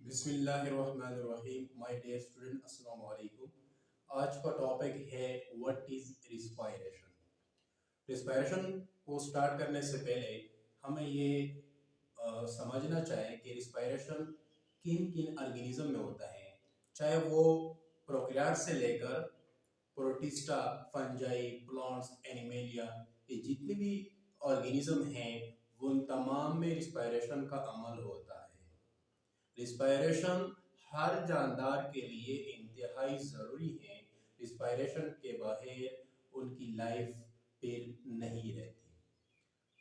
बिस्मिल्लाहिर्रहमानिर्रहीम। My dear student, अस्सलाम वालेकुम। आज का टॉपिक है व्हाट इज रिस्पायरेशन। रिस्पायरेशन को स्टार्ट करने से पहले हमें ये समझना चाहिए कि रिस्पायरेशन किन किन ऑर्गेनिज्म में होता है, चाहे वो प्रोकैरियोट से लेकर प्रोटिस्टा, फंजाई, प्लांट्स, एनिमेलिया, ये जितने भी ऑर्गेनिज्म हैं उन तमाम में रिस्पायरेशन का अमल होता है। रिस्पायरेशन हर जानदार के लिए इंतहाई ज़रूरी है। रिस्पायरेशन के बगैर उनकी लाइफ फिर नहीं रहती।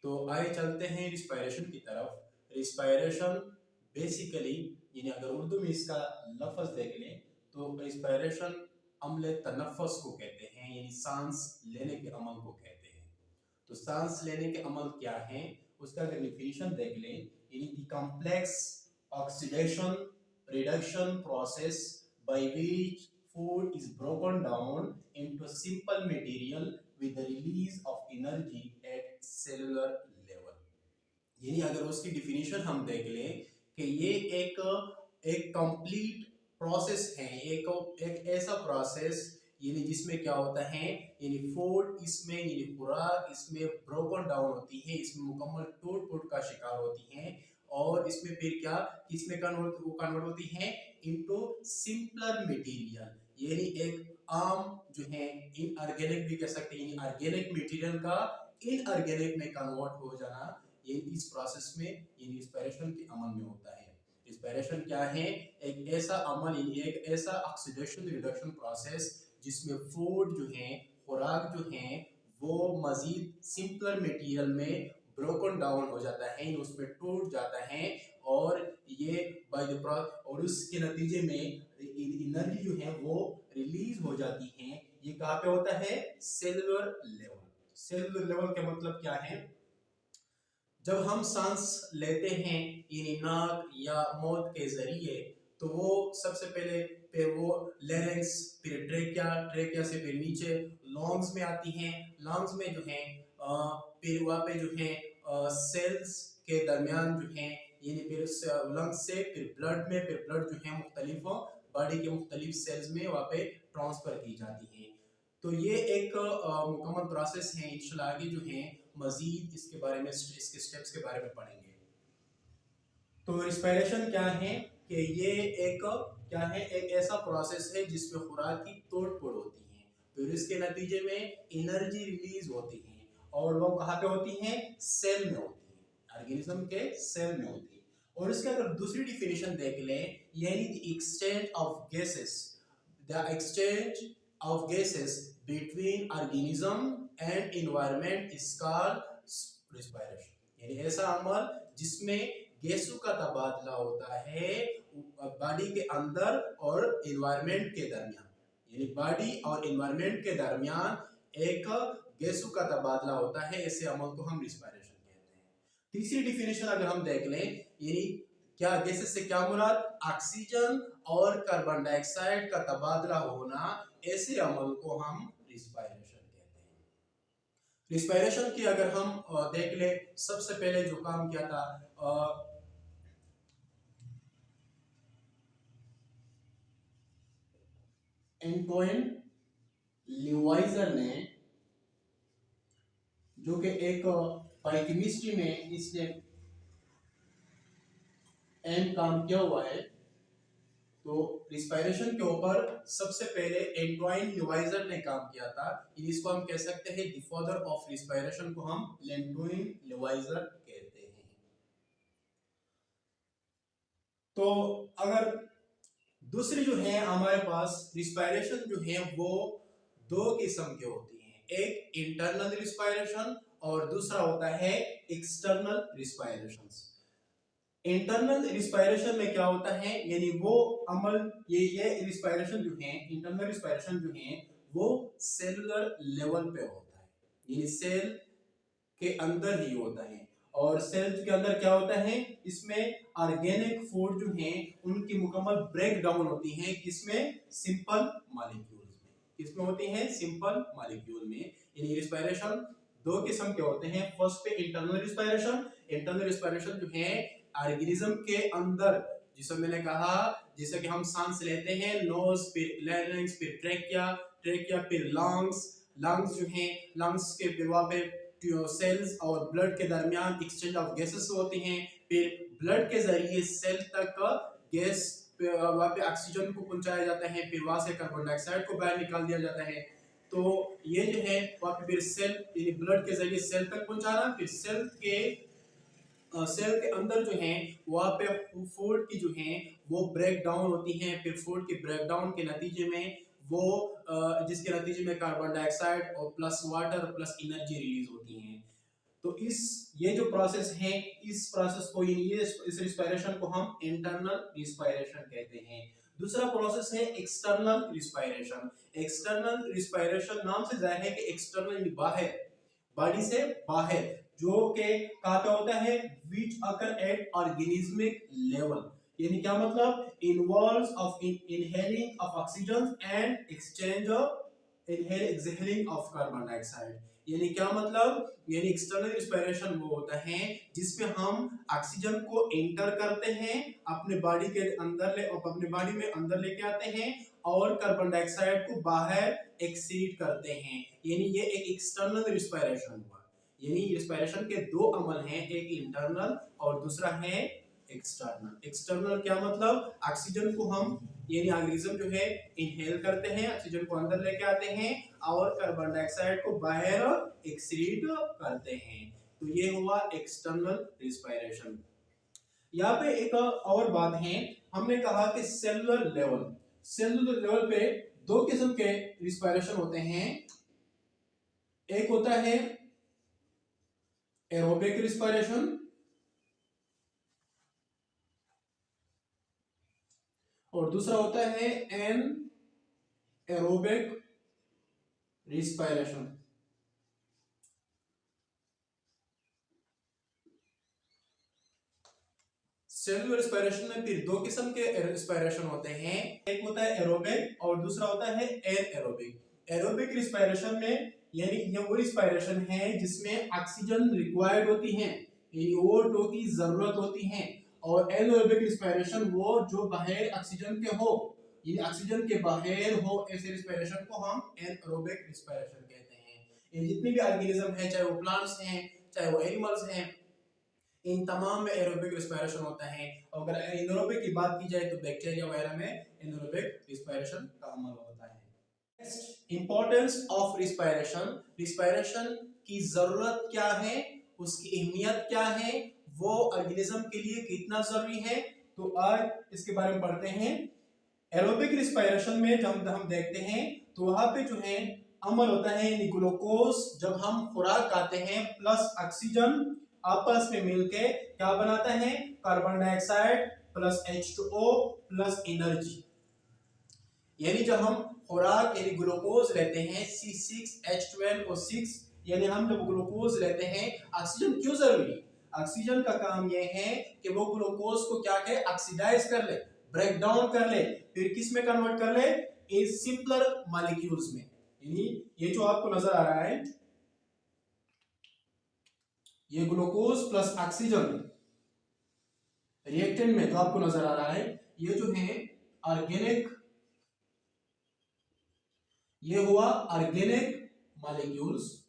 तो आइए चलते हैं रिस्पायरेशन की तरफ। रिस्पायरेशन बेसिकली यानी अगर उर्दू में इसका लफ्ज़ देख लें तो रिस्पायरेशन अमल तनफ़्फ़ुस को कहते हैं, यानी सांस लेने के अमल को कहते हैं। तो सांस लेने के अमल क्या हैं, उसका अगर डिफिनीशन देख लें, यानी the complex oxidation reduction process by which food is broken down into simple material with the release of energy at cellular level। यानी अगर उसकी डिफिनीशन हम देख लें कि ये एक एक कंप्लीट प्रोसेस है, एक ऐसा प्रोसेस यानी जिसमें क्या होता है, यानी फूड इसमें यानी खुराक इसमें ब्रोकन डाउन होती है, इसमें मुकम्मल टूट फूट का शिकार होती है और इसमें फिर क्या इसमें कन्वर्ट होती है इनटू सिंपलर मटेरियल, यानी एक आम जो है इनऑर्गेनिक भी कह सकते हैं, ऑर्गेनिक मटेरियल का इनऑर्गेनिक में कन्वर्ट हो जाना, ये इस प्रोसेस में यानी रिस्पायरेशन के अमल में होता है। रिस्पायरेशन क्या है, एक ऐसा अमल यानी एक ऐसा ऑक्सीडेशन रिडक्शन प्रोसेस जिसमें फूड जो है खुराक जो है वो मजीद सिंपलर मटेरियल में ब्रोकन डाउन हो जाता है, उसमें टूट जाता है और ये और उसके नतीजे में एनर्जी जो है वो रिलीज हो जाती है। ये कहाँ पे होता है, सेलुलर लेवल। सेलुलर लेवल का मतलब क्या है, जब हम सांस लेते हैं यानी नाक या मौत के जरिए तो वो सबसे पहले फिर वो लेरेंक्स, फिर ट्रेकिया से फिर नीचे लंग्स में आती हैं। लंग्स में जो है फिर वहाँ पे जो है सेल्स के दरमियान जो है यानी फिर लंग्स से फिर ब्लड में, फिर ब्लड जो है मुख्तलिफ बॉडी के मुख्तलिफ सेल्स में वहाँ पे ट्रांसफर की जाती है। तो ये एक मुकम्मल प्रोसेस है। इंशाल्लाह आगे जो है मजीद इसके बारे में इसके स्टेप्स के बारे में पढ़ेंगे। तो रिस्पायरेशन क्या है कि ये एक क्या है, एक ऐसा प्रोसेस है जिसमें खुराक की तोड़ फोड़ होती है, फिर इसके नतीजे में एनर्जी रिलीज होती है और वो कहाँ पे होती है, सेल में होती है, ऑर्गेनिज्म के सेल में होती है। और इसके अगर दूसरी डिफिनेशन देख लें, यानी the exchange of gases, the exchange of gases between organism and environment is called respiration। यानी ऐसा अमल जिसमें गैसों का तबादला होता है बॉडी के अंदर और एनवायरनमेंट के दरमियान, यानी बॉडी और एनवायरनमेंट के दरमियान एक गैसों का तबादला होता है, ऐसे अमल को हम रिस्पायरेशन कहते हैं। तीसरी डिफिनेशन अगर हम देख लें, यानी क्या गैसेस से क्या मुराद, ऑक्सीजन और कार्बन डाइऑक्साइड का तबादला होना, ऐसे अमल को हम रिस्पायरेशन कहते हैं। रिस्पायरेशन की अगर हम देख ले, सबसे पहले जो काम किया था एंटोइन ल्यूवाइजर ने, जो कि एक बायोकेमिस्ट्री में इसने काम किया हुआ है। तो रिस्पायरेशन के ऊपर सबसे पहले एंटोइन ल्यूवाइजर ने काम किया था, इसको हम कह सकते हैं द फादर ऑफ रिस्पायरेशन को हम एंटोइन ल्यूवाइजर कहते हैं। तो अगर दूसरी जो है हमारे पास रिस्पायरेशन जो है वो दो किस्म के होती हैं, एक इंटरनल रिस्पायरेशन और दूसरा होता है एक्सटर्नल रिस्पायरेशन। इंटरनल रिस्पायरेशन में क्या होता है, यानी वो अमल ये रिस्पायरेशन जो है, इंटरनल रिस्पायरेशन जो है वो सेलुलर लेवल पे होता है, यानी सेल के अंदर ही होता है। और सेल के अंदर क्या होता है, इसमें ऑर्गेनिक फूड जो है उनकी मुकम्मल ब्रेक डाउन होती है, किसमें, सिंपल मॉलिक्यूल्स में। किसमें होती है, सिंपल मॉलिक्यूल में। यानी रिस्पायरेशन दो किस्म के होते हैं। फर्स्ट पे इंटरनल रिस्पायरेशन। इंटरनल रिस्पायरेशन जो है ऑर्गेनिज्म के अंदर जिसमें मैंने कहा जैसे कि हम सांस लेते हैं, नोज फिर लैरिंक्स फिर ट्रेकिया, ट्रेकिया फिर लंग्स, लंग्स जो हैं लंग्स के फिर वहाँ पे सेल्स और ब्लड के दरमियान एक्सचेंज ऑफ गैसेस होती हैं, फिर ब्लड के जरिए सेल तक गैस वहाँ पे ऑक्सीजन को पहुंचाया जाता है, फिर वहां से कार्बन डाइऑक्साइड को बाहर निकाल दिया जाता है। तो ये जो है वहाँ पे फिर सेल यानी ब्लड के जरिए सेल तक पहुंचाना, फिर सेल के अंदर जो है वहाँ पे फूड की जो है वो ब्रेक डाउन होती हैं, फिर फूड के ब्रेक डाउन के नतीजे में वो जिसके नतीजे में कार्बन डाइऑक्साइड और plus water plus energy release होती है। तो ये जो प्रोसेस है, इस प्रोसेस को इस रिस्पायरेशन को हम इंटरनल रिस्पायरेशन कहते हैं। दूसरा प्रोसेस है एक्सटर्नल रिस्पायरेशन। एक्सटर्नल रिस्पायरेशन नाम से जाहिर है कि एक्सटर्नल बाहर, बॉडी से बाहर, जो के कहां पे होता है, विच अकर एट ऑर्गेनिज्मिक लेवल। यानी क्या मतलब, involves of inhaling of oxygen and exhaling of carbon dioxide. यानी क्या मतलब, यानी एक्सटर्नल रिस्पायरेशन वो होता है जिसमें हम ऑक्सीजन को एंटर करते हैं, अपने बॉडी के अंदर अपने बॉडी में अंदर लेके आते हैं और कार्बन डाइऑक्साइड को बाहर एक्सीड करते हैं। यानी ये एक एक्सटर्नल रिस्पायरेशन हुआ। यानी रिस्पायरेशन के दो अमल हैं, एक इंटरनल और दूसरा है एक्सटर्नल। एक्सटर्नल क्या मतलब, ऑक्सीजन को हम यानी ऑर्गेनिज्म जो है इनहेल करते हैं, ऑक्सीजन को अंदर लेके आते हैं और कार्बन डाइऑक्साइड को बाहर एक्सीड करते हैं। तो ये हुआ एक्सटर्नल रिस्पायरेशन। यहाँ पे एक और बात है, हमने कहा कि सेलुलर लेवल पे दो किस्म के रिस्पायरेशन होते हैं। एक होता है एरोबिक रिस्पायरेशन और दूसरा होता है एनएरोबिक रिस्पायरेशन। सेलुलर रिस्पायरेशन में फिर दो किस्म के रिस्पायरेशन होते हैं, एक होता है एरोबिक और दूसरा होता है एनएरोबिक। एरोबिक रिस्पायरेशन में यानी ये वो रिस्पायरेशन है जिसमें ऑक्सीजन रिक्वायर्ड होती है, यानी O2 की जरूरत होती है, और एनएरोबिक रिस्पायरेशन वो जो बाहर ऑक्सीजन के हो, यानी ऑक्सीजन के बाहर हो, ऐसे रिस्पायरेशन को हम एनएरोबिक रिस्पायरेशन कहते हैं। ये जितने भी ऑर्गेनिज्म हैं, चाहे वो प्लांट्स हैं चाहे वो एनिमल्स हैं, इन तमाम में एरोबिक रिस्पायरेशन होता है। और अगर एनएरोबिक की बात की जाए तो बैक्टीरिया वगैरह में एनएरोबिक रिस्पायरेशन का अमल होता है। Next, importance of respiration. Respiration की जरूरत क्या है, उसकी अहमियत क्या है, वो ऑर्गेनिज्म के लिए कितना जरूरी है, तो आज इसके बारे में पढ़ते हैं। एरोबिक रिस्पायरेशन में जब हम देखते हैं तो वहां पे जो है अमल होता है, ग्लूकोज जब हम खुराक खाते हैं प्लस ऑक्सीजन आपस में मिलके क्या बनाता है, carbon dioxide plus H2O plus energy. यानी जब हम खुराक यानी ग्लूकोज लेते हैं C6H12O6, यानी हम जब ग्लूकोज लेते हैं, ऑक्सीजन क्यों जरूरी है, ऑक्सीजन का काम यह है कि वो ग्लूकोज को क्या करे, ऑक्सीडाइज कर ले, ब्रेक डाउन कर ले, फिर किस में कन्वर्ट कर ले, इन सिंपलर मॉलिक्यूल्स में। यानी ये जो आपको नजर आ रहा है, ये ग्लूकोज प्लस ऑक्सीजन रिएक्टेंट में जो आपको नजर आ रहा है, ये जो है ऑर्गेनिक, ये हुआ ऑर्गेनिक मॉलिक्यूल्स,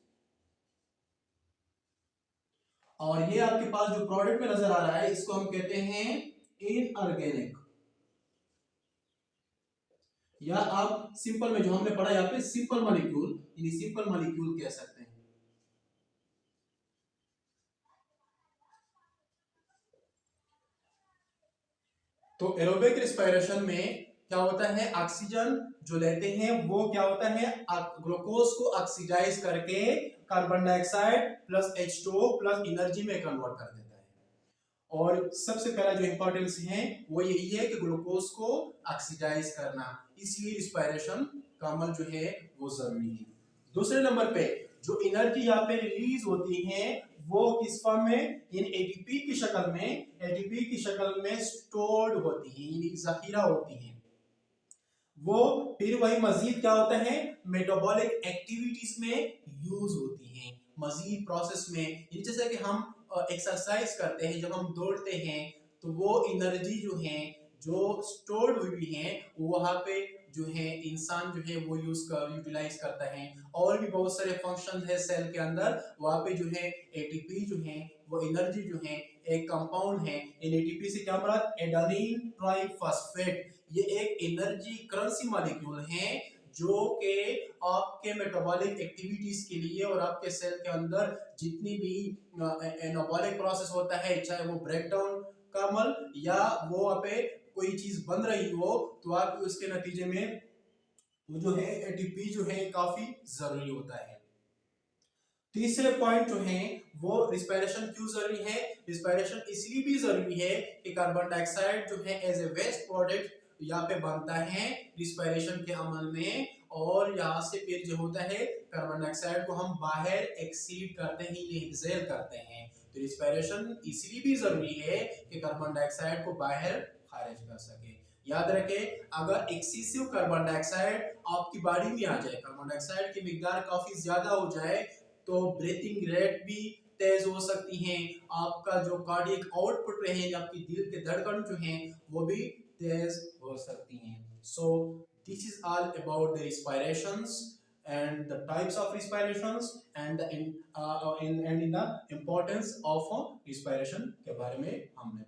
और ये आपके पास जो प्रोडक्ट में नजर आ रहा है इसको हम कहते हैं इनऑर्गेनिक, या आप सिंपल में जो हमने पढ़ा यहाँ पे सिंपल मॉलिक्यूल, यानी सिंपल मॉलिक्यूल कह सकते हैं। तो एरोबिक रिस्पायरेशन में क्या होता है, ऑक्सीजन जो लेते हैं वो क्या होता है, ग्लूकोज को ऑक्सीडाइज करके carbon dioxide plus H2O plus energy में कन्वर्ट कर देता है। और सबसे पहला जो इंपॉर्टेंस है वो यही है कि ग्लूकोज को ऑक्सीडाइज करना, इसलिए रिस्पायरेशन का अमल जो है वो जरूरी है। दूसरे नंबर पे जो एनर्जी यहाँ पे रिलीज होती है वो किस फॉर्म में, यानी एटीपी की शक्ल में, एटीपी की शक्ल में स्टोर्ड होती है, यानी जखीरा होती है। वो फिर वही मजीद क्या होता है, मेटाबॉलिक एक्टिविटीज में यूज होती हैं, मजीद प्रोसेस में। जैसे कि हम एक्सरसाइज करते हैं, जब हम दौड़ते हैं तो वो एनर्जी जो है जो स्टोर्ड हुई हैं वो वहाँ पे जो है इंसान जो है वो यूटिलाइज करता है। और भी बहुत सारे फंक्शन है सेल के अंदर, वहाँ पे जो है एटीपी जो है वो एनर्जी जो है एक कंपाउंड है। इन एटीपी से क्या मराद, एडेनिन ट्राइफॉस्फेट, ये एक एनर्जी करेंसी मॉलिक्यूल है जो कि आपके मेटाबॉलिक एक्टिविटीज के लिए और आपके सेल के अंदर जितनी भी एनाबॉलिक प्रोसेस होता है, चाहे वो ब्रेक डाउन का अमल या वो वहाँ पे कोई चीज बन रही हो, तो आप उसके नतीजे में वो जो है एटीपी जो है काफी जरूरी होता है। तीसरे पॉइंट जो है वो रिस्पायरेशन क्यों जरूरी है। रिस्पायरेशन इसलिए भी जरूरी है कि कार्बन डाइऑक्साइड जो है एज ए वेस्ट प्रोडक्ट यहाँ पे बनता है रिस्पायरेशन के अमल में, और यहाँ से फिर जो होता है कार्बन डाइऑक्साइड को हम बाहर एक्सीड करते हैं, एक्सेल करते हैं। तो रिस्पायरेशन इसलिए भी जरूरी है कि कार्बन डाइऑक्साइड को बाहर खारिज कर सके। याद रखें, अगर एक्सेसिव कार्बन डाइऑक्साइड आपकी बॉडी में आ जाए, कार्बन डाइऑक्साइड की मिकदार काफी ज्यादा हो जाए, तो ब्रीथिंग रेट भी तेज हो सकती है, आपका जो कार्डियक आउटपुट रहे, आपकी दिल के धड़कन जो हैं वो भी तेज हो सकती हैं। So this is all about the respirations and the types of respirations and the in the importance of respiration के बारे में हमने